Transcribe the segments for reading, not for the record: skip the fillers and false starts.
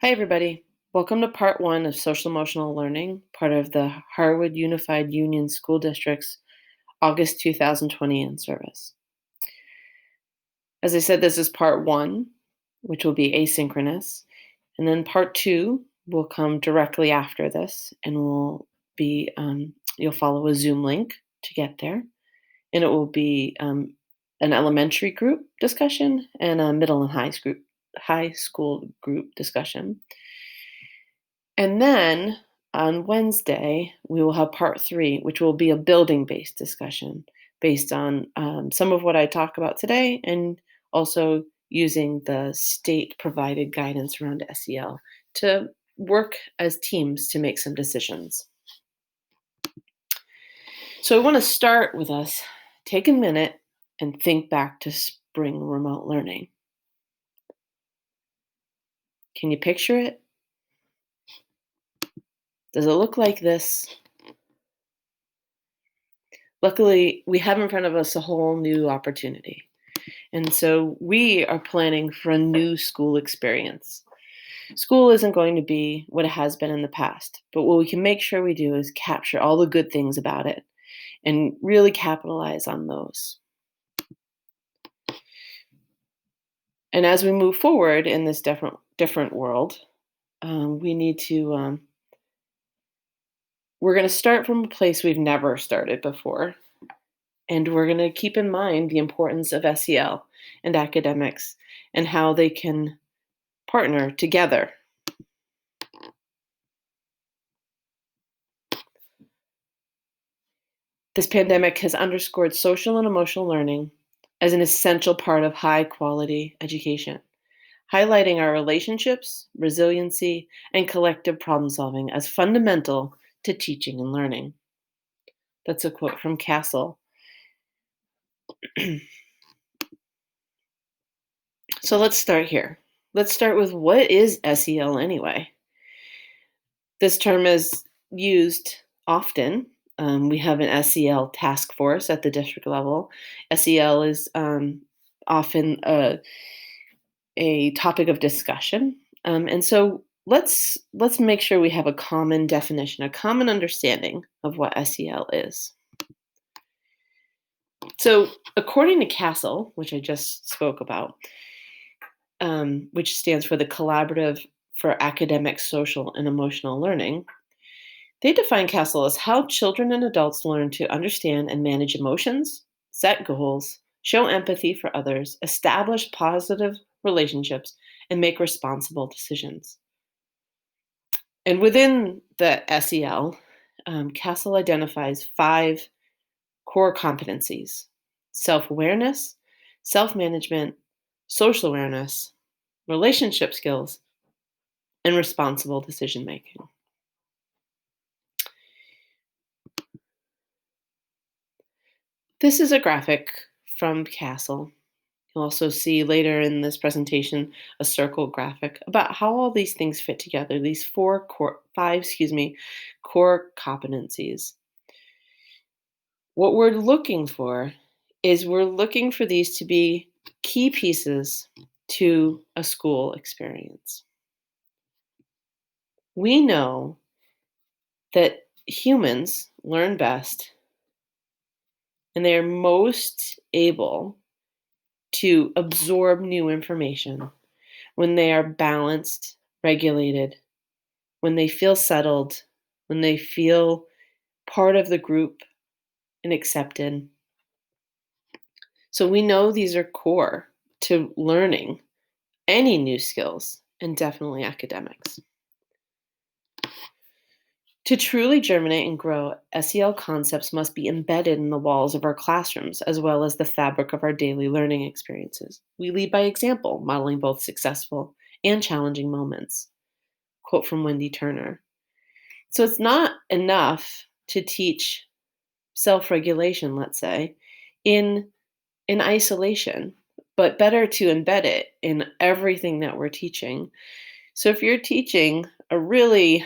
Hi, everybody. Welcome to part one of Social Emotional Learning, part of the Harwood Unified Union School District's August 2020 in service. As I said, this is part one, which will be asynchronous. And then part two will come directly after this and will be, you'll follow a Zoom link to get there. And it will be an elementary group discussion and a middle and high school group discussion. And then on Wednesday, we will have part three, which will be a building based discussion based on some of what I talk about today and also using the state provided guidance around SEL to work as teams to make some decisions. So I want to start with us take a minute and think back to spring remote learning. Can you picture it? Does it look like this? Luckily, we have in front of us a whole new opportunity. And so we are planning for a new school experience. School isn't going to be what it has been in the past, but what we can make sure we do is capture all the good things about it and really capitalize on those. And as we move forward in this different world, we need to we're going to start from a place we've never started before. And we're going to keep in mind the importance of SEL and academics and how they can partner together. This pandemic has underscored social and emotional learning as an essential part of high quality education, highlighting our relationships, resiliency, and collective problem solving as fundamental to teaching and learning. That's a quote from Castle. So let's start here. Let's start with what is SEL anyway? This term is used often. We have an SEL task force at the district level. SEL is often a topic of discussion, and so let's make sure we have a common definition, a common understanding of what SEL is. So, according to Castle, which I just spoke about, which stands for the Collaborative for Academic, Social, and Emotional Learning, they define CASEL as how children and adults learn to understand and manage emotions, set goals, show empathy for others, establish positive relationships, and make responsible decisions. And within the SEL, CASEL identifies 5 core competencies: self awareness, self management, social awareness, relationship skills, and responsible decision making. This is a graphic from Castle. You'll also see later in this presentation a circle graphic about how all these things fit together, these five, core competencies. What we're looking for is we're looking for these to be key pieces to a school experience. We know that humans learn best and they are most able to absorb new information when they are balanced, regulated, when they feel settled, when they feel part of the group and accepted. So we know these are core to learning any new skills and definitely academics. To truly germinate and grow, SEL concepts must be embedded in the walls of our classrooms as well as the fabric of our daily learning experiences. We lead by example, modeling both successful and challenging moments. Quote from Wendy Turner. So it's not enough to teach self-regulation, let's say, in isolation, but better to embed it in everything that we're teaching. So if you're teaching a really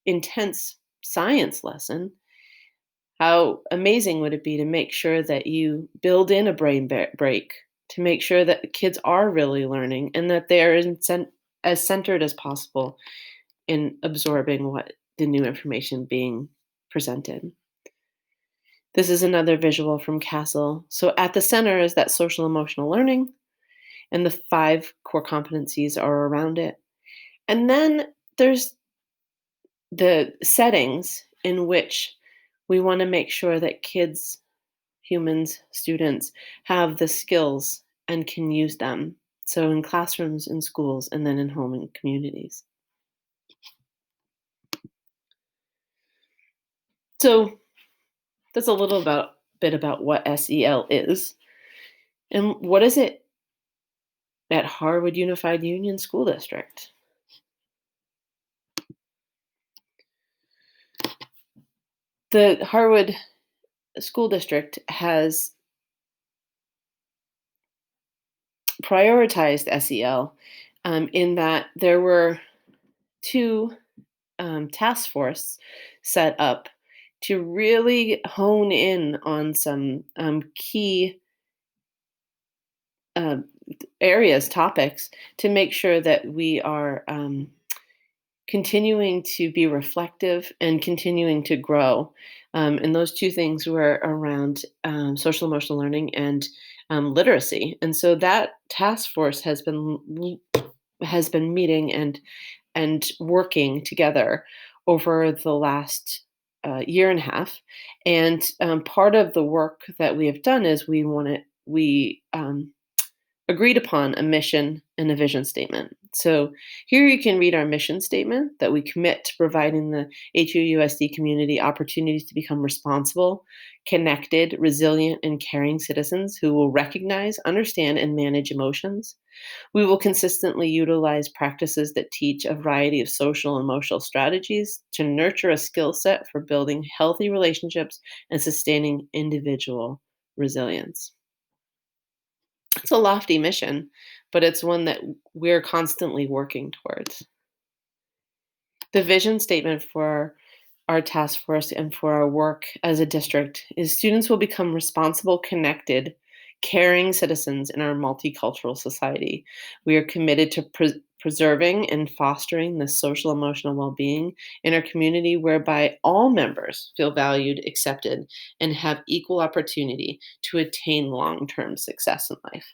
intense science lesson, how amazing would it be to make sure that you build in a brain break to make sure that kids are really learning and that they're as centered as possible in absorbing what the new information being presented. This is another visual from Castle. So at the center is that social emotional learning, and the 5 core competencies are around it. And then there's the settings in which we want to make sure that kids, humans, students have the skills and can use them. So in classrooms, in schools, and then in home and communities. So that's a little bit about what SEL is. And what is it at Harwood Unified Union School District? The Harwood School District has prioritized SEL in that there were 2 task force set up to really hone in on some key uh, areas, topics, to make sure that we are continuing to be reflective and continuing to grow. And those 2 things were around social emotional learning and literacy. And so that task force has been meeting and working together over the last year and a half. And part of the work that we have done is we agreed upon a mission and a vision statement. So here you can read our mission statement that we commit to providing the HUUSD community opportunities to become responsible, connected, resilient, and caring citizens who will recognize, understand, and manage emotions. We will consistently utilize practices that teach a variety of social and emotional strategies to nurture a skill set for building healthy relationships and sustaining individual resilience. It's a lofty mission, but it's one that we're constantly working towards. The vision statement for our task force and for our work as a district is students will become responsible, connected, caring citizens in our multicultural society. We are committed to preserving and fostering the social emotional well-being in our community whereby all members feel valued, accepted, and have equal opportunity to attain long-term success in life.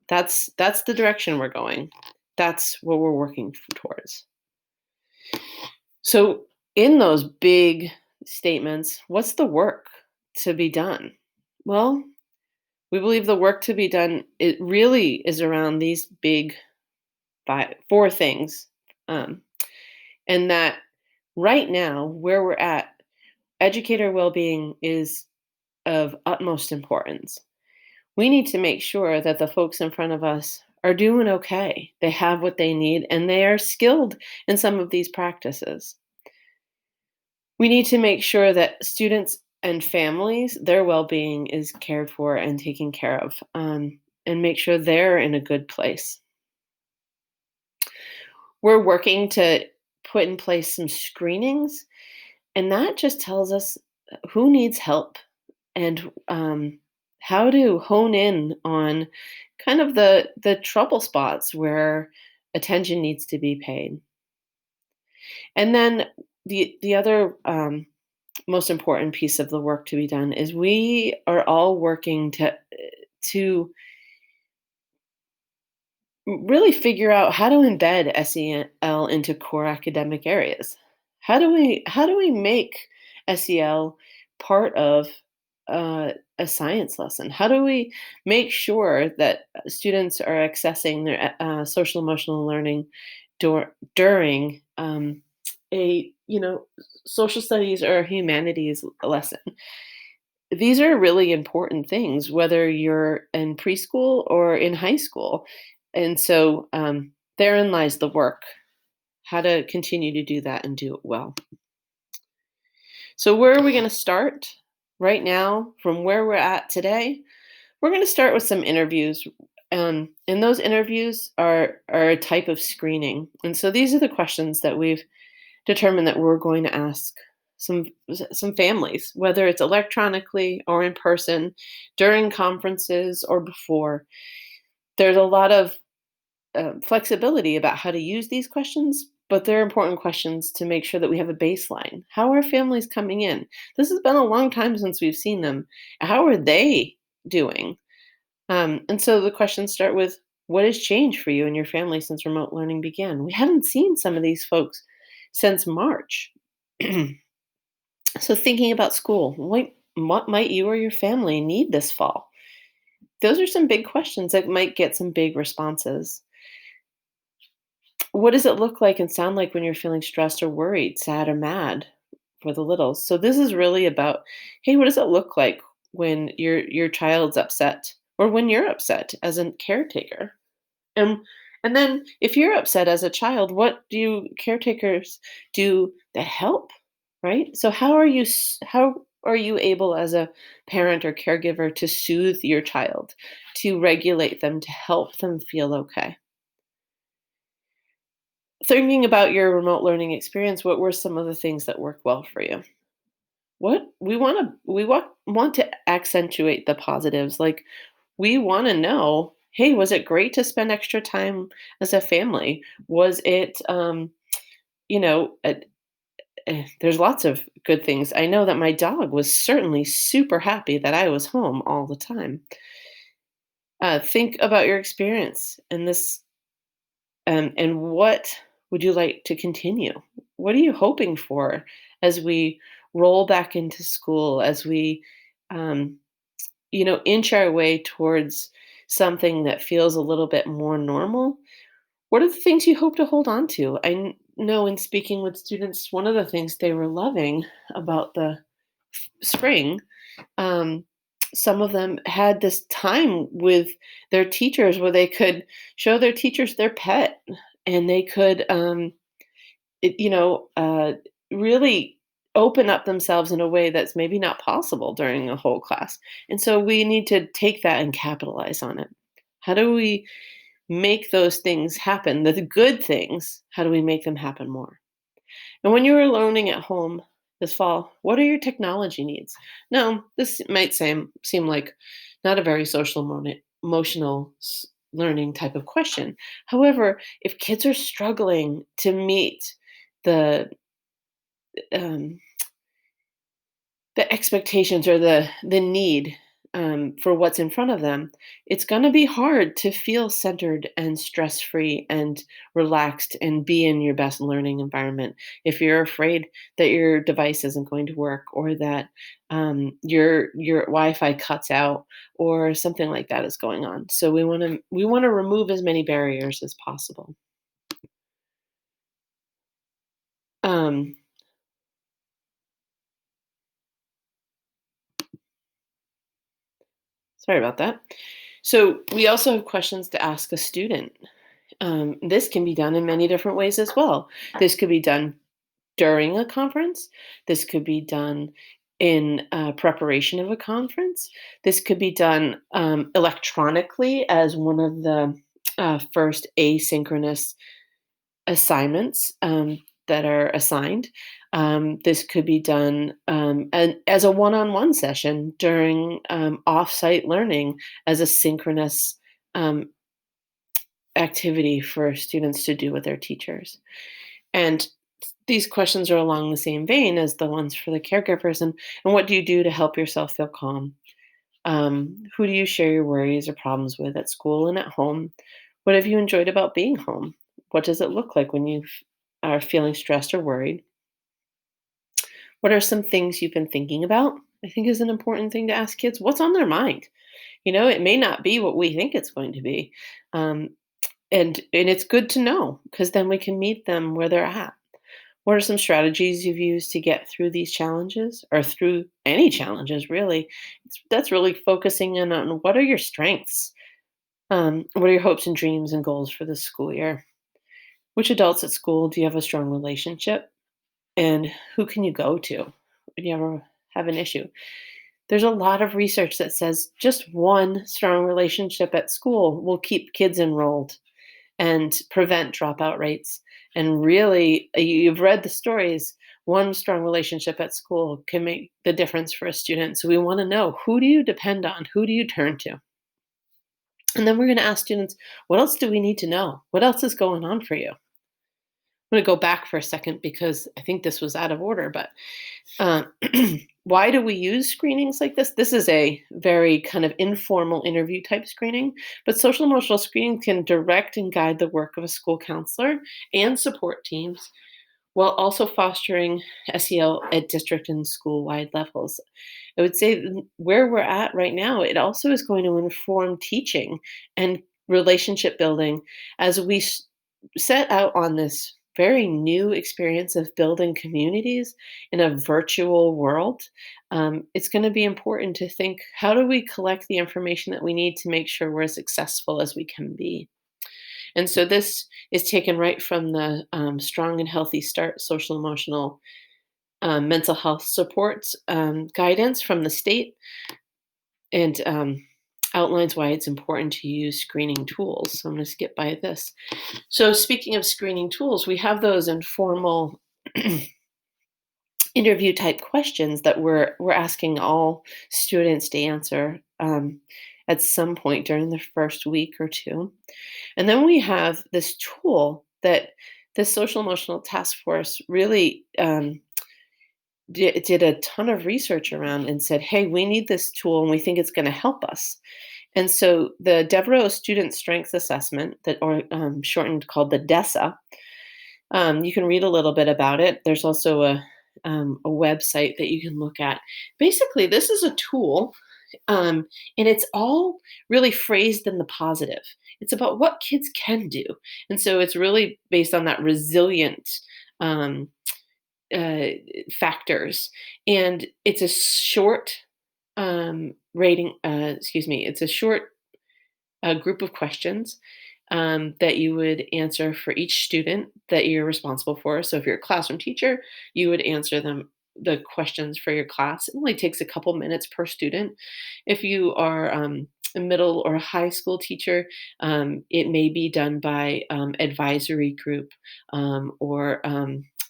That's the direction we're going. That's what we're working towards. So, in those big statements, what's the work to be done? Well, we believe the work to be done it really is around these big 4 things, um, and that right now, where we're at, educator well-being is of utmost importance. We need to make sure that the folks in front of us are doing okay. They have what they need and they are skilled in some of these practices. We need to make sure that students and families, their well being is cared for and taken care of, and make sure they're in a good place. We're working to put in place some screenings, and that just tells us who needs help and how to hone in on kind of the trouble spots where attention needs to be paid. And then the other most important piece of the work to be done is we are all working to really figure out how to embed SEL into core academic areas. How do we make SEL part of a science lesson? How do we make sure that students are accessing their social emotional learning during a social studies or humanities lesson? These are really important things, whether you're in preschool or in high school. And so therein lies the work, how to continue to do that and do it well. So, where are we going to start right now from where we're at today? We're going to start with some interviews. And those interviews are a type of screening. And so these are the questions that we've determined that we're going to ask some families, whether it's electronically or in person, during conferences or before. There's a lot of flexibility about how to use these questions, but they're important questions to make sure that we have a baseline. How are families coming in? This has been a long time since we've seen them. How are they doing? And so the questions start with, what has changed for you and your family since remote learning began? We haven't seen some of these folks since March. So thinking about school, what might you or your family need this fall? Those are some big questions that might get some big responses. What does it look like and sound like when you're feeling stressed or worried, sad or mad for the littles? So this is really about, hey, what does it look like when your child's upset or when you're upset as a caretaker? And and then if you're upset as a child, what do caretakers do that help? Right? So how are you able as a parent or caregiver to soothe your child, to regulate them, to help them feel okay? Thinking about your remote learning experience, what were some of the things that worked well for you? What we want to accentuate the positives. Like, we want to know, hey, was it great to spend extra time as a family? Was it, you know, there's lots of good things. I know that my dog was certainly super happy that I was home all the time. Think about your experience in this. And what would you like to continue? What are you hoping for as we roll back into school, as we, um, inch our way towards something that feels a little bit more normal? What are the things you hope to hold on to? Know in speaking with students, one of the things they were loving about the spring, um, some of them had this time with their teachers where they could show their teachers their pet, and they could, it, you know, uh, really open up themselves in a way that's maybe not possible during a whole class. And so we need to take that and capitalize on it. How do we make those things happen? The good things, how do we make them happen more? And when you were learning at home this fall, what are your technology needs? Now, this might seem like not a very emotional learning type of question. However, if kids are struggling to meet the um, the expectations or the need, for what's in front of them, it's going to be hard to feel centered and stress free and relaxed and be in your best learning environment if you're afraid that your device isn't going to work, or that, your Wi-Fi cuts out, or something like that is going on. So we want to remove as many barriers as possible. Um, Sorry about that. So we also have questions to ask a student. This can be done in many different ways as well. This could be done during a conference. This could be done in preparation of a conference. This could be done electronically as one of the first asynchronous assignments that are assigned. This could be done as a one on one session during off-site learning as a synchronous um, activity for students to do with their teachers. And these questions are along the same vein as the ones for the caregivers. And what do you do to help yourself feel calm? Who do you share your worries or problems with at school and at home? What have you enjoyed about being home? What does it look like when you are feeling stressed or worried? What are some things you've been thinking about? I think is an important thing to ask kids. What's on their mind? It may not be what we think it's going to be. Um, and it's good to know, because then we can meet them where they're at. What are some strategies you've used to get through these challenges, or through any challenges, really? That's really focusing in on, what are your strengths? What are your hopes and dreams and goals for this school year? Which adults at school do you have a strong relationship? And who can you go to when you ever have an issue? There's a lot of research that says just one strong relationship at school will keep kids enrolled and prevent dropout rates. And really, you've read the stories. One strong relationship at school can make the difference for a student. So we want to know, who do you depend on? Who do you turn to? And then we're going to ask students, what else do we need to know? What else is going on for you? I'm going to go back for a second because I think this was out of order, but uh, why do we use screenings like this? This is a very kind of informal interview type screening, but social emotional screening can direct and guide the work of a school counselor and support teams while also fostering SEL at district and school wide levels. I would say where we're at right now, it also is going to inform teaching and relationship building as we set out on this very new experience of building communities in a virtual world. It's going to be important to think, how do we collect the information that we need to make sure we're as successful as we can be? And so this is taken right from the Strong and Healthy Start social emotional mental health support guidance from the state, and outlines why it's important to use screening tools. So I'm going to skip by this. So speaking of screening tools, we have those informal interview type questions that we're asking all students to answer at some point during the first week or two. And then we have this tool that the social emotional task force really did a ton of research around and said, hey, we need this tool and we think it's going to help us. And so the Devereaux Student Strengths Assessment, that or shortened called the DESA, you can read a little bit about it. There's also a website that you can look at. Basically, this is a tool, and it's all really phrased in the positive. It's about what kids can do. And so it's really based on that resilient um, uh, factors. And it's a short rating, excuse me, it's a short group of questions that you would answer for each student that you're responsible for. So if you're a classroom teacher, you would answer them the questions for your class. It only takes a couple minutes per student. If you are a middle or high school teacher, it may be done by advisory group or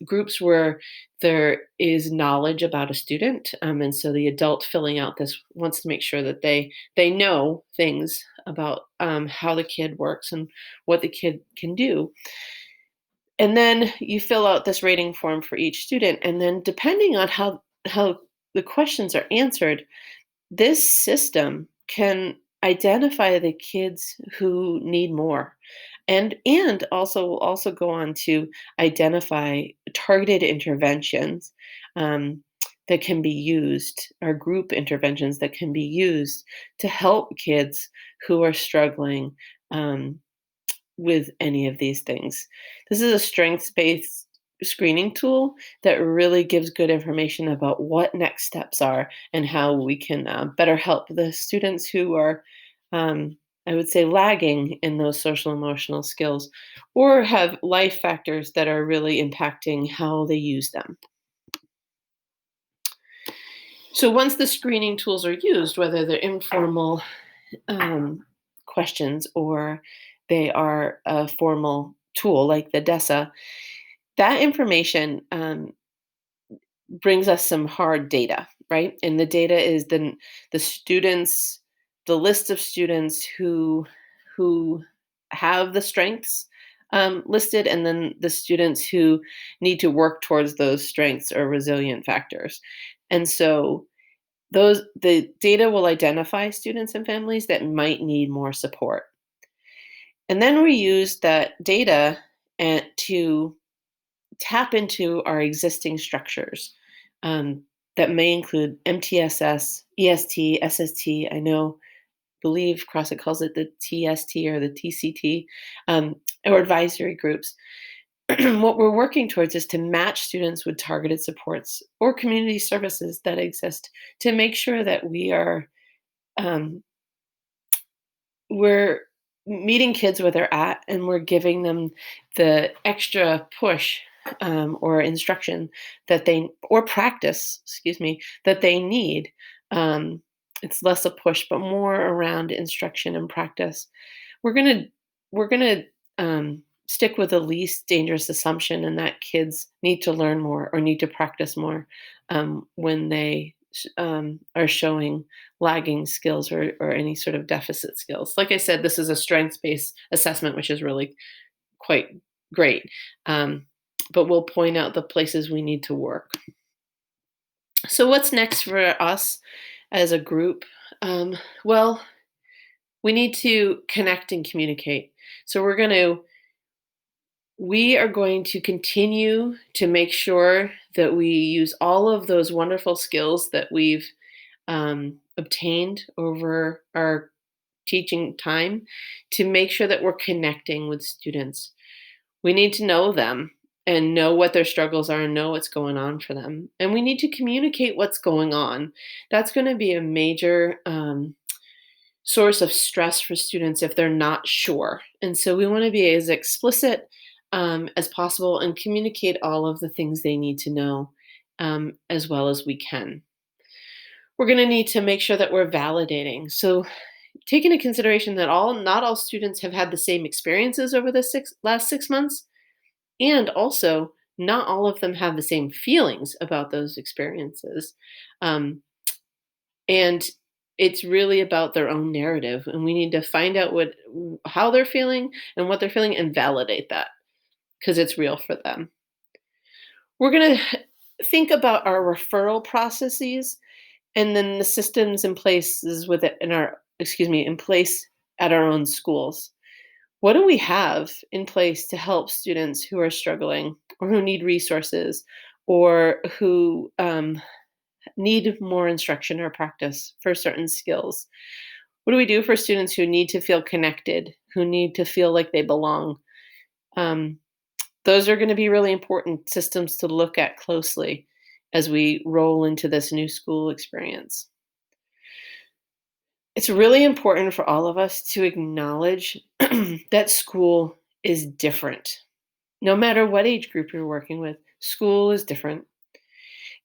groups where there is knowledge about a student, and so the adult filling out this wants to make sure that they know things about how the kid works and what the kid can do. And then you fill out this rating form for each student, and then depending on how the questions are answered, this system can identify the kids who need more, and also will also go on to identify targeted interventions that can be used, or group interventions that can be used to help kids who are struggling with any of these things. This is a strengths-based screening tool that really gives good information about what next steps are and how we can better help the students who are, I would say, lagging in those social emotional skills or have life factors that are really impacting how they use them. So once the screening tools are used, whether they're informal questions or they are a formal tool like the DESA, that information brings us some hard data, right? And the data is the students, the list of students who have the strengths listed, and then the students who need to work towards those strengths or resilient factors. And so the data will identify students and families that might need more support. And then we use that data to tap into our existing structures that may include MTSS, EST, SST. I know, believe CrossFit calls it the TST or the TCT, or advisory groups. What we're working towards is to match students with targeted supports or community services that exist to make sure that um, we're meeting kids where they're at and we're giving them the extra push or instruction that they or practice, excuse me, that they need. It's less a push but more around instruction and practice. We're going to stick with the least dangerous assumption, and that kids need to learn more or need to practice more when they are showing lagging skills or any sort of deficit skills. Like I said, this is a strengths-based assessment, which is really quite great. Um, but we'll point out the places we need to work. So, what's next for us as a group? Well, we need to connect and communicate. So, we are going to continue to make sure that we use all of those wonderful skills that we've obtained over our teaching time to make sure that we're connecting with students. We need to know them and know what their struggles are and know what's going on for them. And we need to communicate what's going on. That's going to be a major source of stress for students if they're not sure. And so we want to be as explicit as possible and communicate all of the things they need to know as well as we can. We're going to need to make sure that we're validating. So, take into consideration that not all students have had the same experiences over the last 6 months, and also not all of them have the same feelings about those experiences. Um, and it's really about their own narrative, and we need to find out how they're feeling and what they're feeling and validate that because it's real for them. We're going to think about our referral processes and then the systems in places with it in our in place at our own schools. What do we have in place to help students who are struggling or who need resources or who need more instruction or practice for certain skills? What do we do for students who need to feel connected, who need to feel like they belong? Um, those are going to be really important systems to look at closely as we roll into this new school experience. It's really important for all of us to acknowledge that school is different. No matter what age group you're working with, school is different.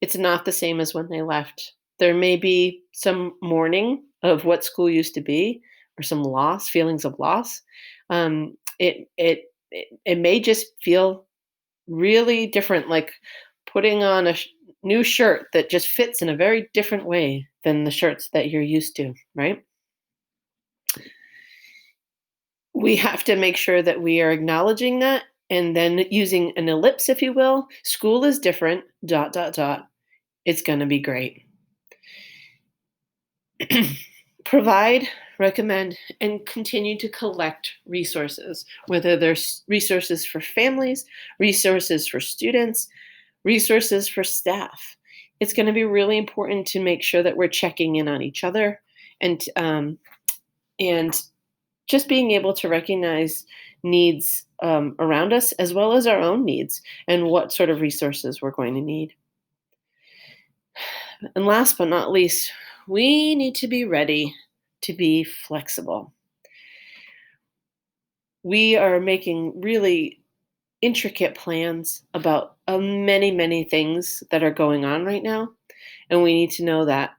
It's not the same as when they left. There may be some mourning of what school used to be or some loss, feelings of loss. It may just feel really different, like putting on a new shirt that just fits in a very different way than the shirts that you're used to, right? We have to make sure that we are acknowledging that and then using an ellipse, if you will. School is different, dot, dot, dot. It's going to be great. Provide, recommend, and continue to collect resources, whether there's resources for families, resources for students, resources for staff. It's going to be really important to make sure that we're checking in on each other and just being able to recognize needs around us as well as our own needs and what sort of resources we're going to need. And last but not least, we need to be ready to be flexible. We are making really intricate plans about many, many things that are going on right now. And we need to know that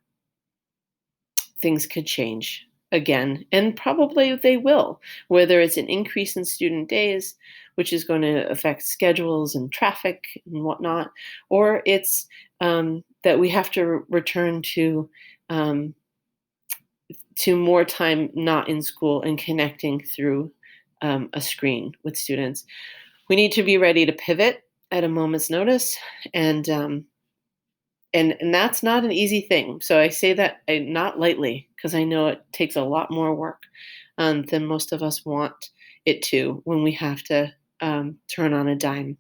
things could change again, and probably they will, whether it's an increase in student days, which is going to affect schedules and traffic and whatnot, or it's that we have to return to more time not in school and connecting through a screen with students. We need to be ready to pivot at a moment's notice, and and that's not an easy thing. So I say that not lightly because I know it takes a lot more work than most of us want it to when we have to turn on a dime.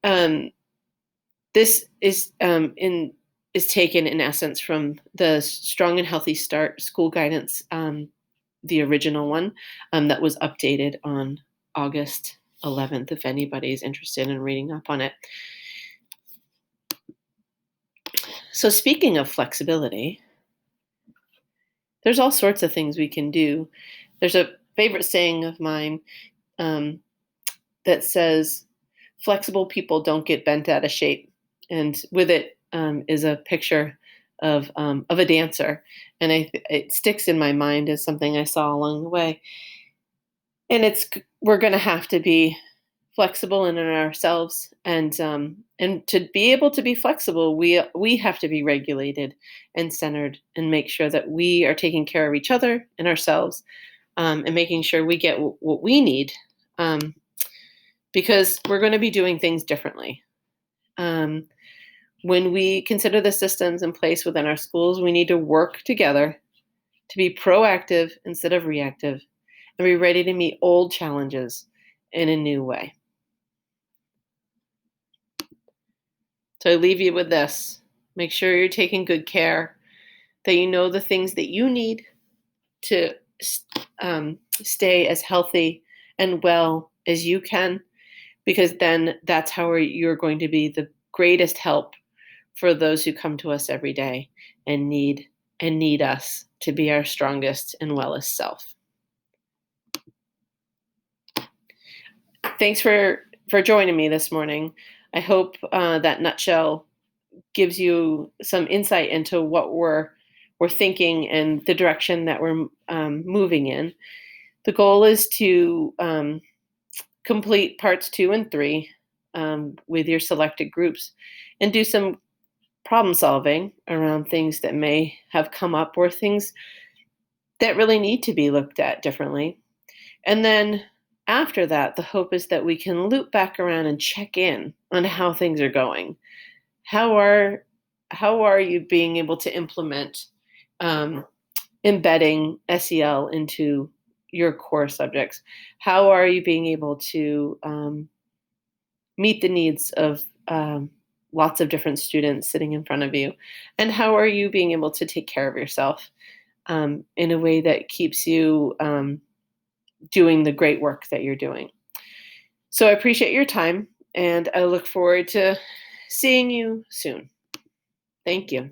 Um, this is taken in essence from the Strong and Healthy Start School Guidance, the original one that was updated on August 11th. If anybody's interested in reading up on it. So speaking of flexibility, there's all sorts of things we can do. There's a favorite saying of mine that says, "Flexible people don't get bent out of shape," and with it is a picture of a dancer, and it sticks in my mind as something I saw along the way. And we're going to have to be flexible in ourselves, and to be able to be flexible, we have to be regulated and centered, and make sure that we are taking care of each other and ourselves, and making sure we get what we need, um, because we're going to be doing things differently. Um, when we consider the systems in place within our schools, we need to work together to be proactive instead of reactive, and be ready to meet old challenges in a new way. So I leave you with this. Make sure you're taking good care, that you know the things that you need to stay as healthy and well as you can, because then that's how you're going to be the greatest help for those who come to us every day and need us to be our strongest and wellest self. Thanks for joining me this morning. I hope that nutshell gives you some insight into what we're thinking and the direction that we're moving in. The goal is to complete parts 2 and 3 with your selected groups, and do some problem solving around things that may have come up, or things that really need to be looked at differently. And then after that, the hope is that we can loop back around and check in on how things are going. How are you being able to implement um, embedding SEL into your core subjects? How are you being able to meet the needs of lots of different students sitting in front of you? And how are you being able to take care of yourself in a way that keeps you doing the great work that you're doing? So I appreciate your time, and I look forward to seeing you soon. Thank you.